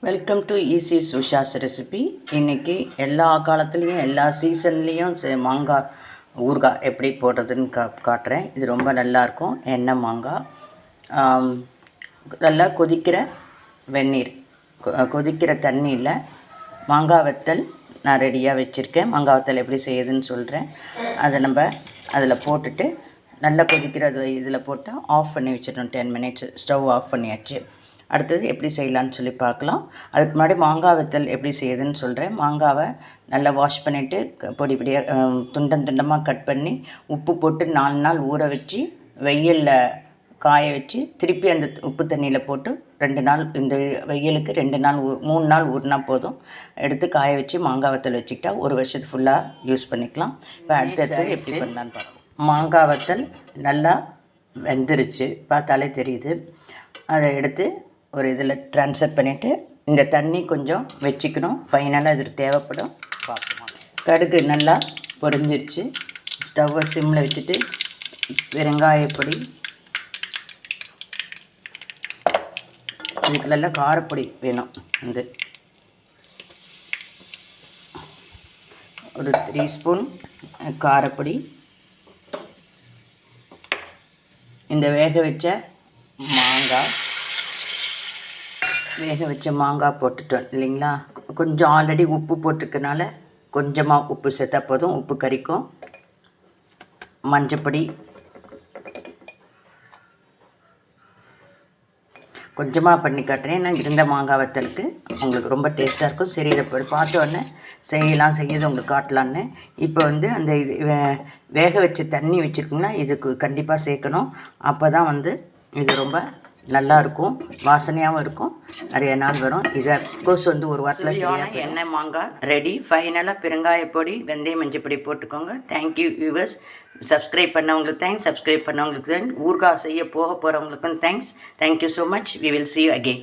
Welcome to easy Sushas recipe. இன்றைக்கி எல்லா காலத்துலேயும் எல்லா சீசன்லேயும் மாங்காய் ஊறுகாய் எப்படி போடுறதுன்னு காட்டுறேன். இது ரொம்ப நல்லாயிருக்கும். எண்ணெய் மாங்காய், நல்லா கொதிக்கிற வெந்நீர், கொதிக்கிற தண்ணியில் மாங்காய் வத்தல் நான் ரெடியாக வச்சுருக்கேன். மாங்காய் வத்தல் எப்படி செய்யுதுன்னு சொல்கிறேன். அதை நம்ம அதில் போட்டுட்டு நல்லா கொதிக்கிற இதில் போட்டு ஆஃப் பண்ணி வச்சிடணும். 10 மினிட்ஸ் ஸ்டவ் ஆஃப் பண்ணியாச்சு. அடுத்தது எப்படி செய்யலான்னு சொல்லி பார்க்கலாம். அதுக்கு முன்னாடி மாங்காய் வத்தல் எப்படி செய்யுதுன்னு சொல்கிறேன். மாங்காவை நல்லா வாஷ் பண்ணிவிட்டு பொடி பொடியாக துண்டமாக கட் பண்ணி உப்பு போட்டு 4 நாள் ஊற வச்சு வெயிலில் காய வச்சு திருப்பி அந்த உப்பு தண்ணியில் போட்டு 2 நாள், இந்த வெயிலுக்கு 2 நாள் 3 நாள் ஊறினா போதும். எடுத்து காய வச்சு மாங்காய் வத்தல் வச்சுக்கிட்டா 1 வருஷத்துக்கு ஃபுல்லாக யூஸ் பண்ணிக்கலாம். இப்போ அடுத்தது எப்படி பண்ணலான்னு பார்க்கலாம். மாங்காய் வத்தல் நல்லா வெந்துருச்சு, பார்த்தாலே தெரியுது. அதை எடுத்து ஒரு இதில் ட்ரான்ஸ்ஃபர் பண்ணிவிட்டு இந்த தண்ணி கொஞ்சம் வச்சுக்கணும். ஃபைனலாக இது தேவைப்படும். பார்க்கலாம். கடுகு நல்லா பொரிஞ்சிருச்சு. ஸ்டவ்வை சிம்மில் வச்சுட்டு வெங்காயப்பொடி, இதுக்குள்ளெல்லாம் காரப்பொடி வேணும். இந்த ஒரு 3 ஸ்பூன் காரப்பொடி, இந்த வேக வச்ச மாங்காய் போட்டுட்டோம் இல்லைங்களா. கொஞ்சம் ஆல்ரெடி உப்பு போட்டிருக்கனால கொஞ்சமாக உப்பு சேர்த்தா போதும், உப்பு கறிக்கும். மஞ்சப்பொடி கொஞ்சமாக பண்ணி காட்டுறேன். நான் இருந்த மாங்காய் வத்தலுக்கு உங்களுக்கு ரொம்ப டேஸ்ட்டாக இருக்கும். சரி, இதை பார்த்தோன்னே செய்யுது உங்களுக்கு காட்டலான்னு. இப்போ அந்த இது வேக வச்ச தண்ணி வச்சுருக்கோங்கன்னா இதுக்கு கண்டிப்பாக சேர்க்கணும். அப்போ தான் இது ரொம்ப நல்லாயிருக்கும், வாசனையாகவும் இருக்கும், நிறைய நாள் வரும். இதை அஃப்கோர்ஸ் ஒரு வாரத்தில் செய்யணும். எண்ணெய் மாங்காய் ரெடி. ஃபைனலாக பெருங்காயப்பொடி, வெந்தயம், மஞ்சப்பொடி போட்டுக்கோங்க. Thank you viewers. சப்ஸ்கிரைப் பண்ணவங்களுக்கு தேங்க்ஸ், சப்ஸ்கிரைப் பண்ணவங்களுக்கு தேங்க்ஸ், ஊறுகாய் செய்ய போகிறவங்களுக்கும் thanks. Thank you so much. We will see you again.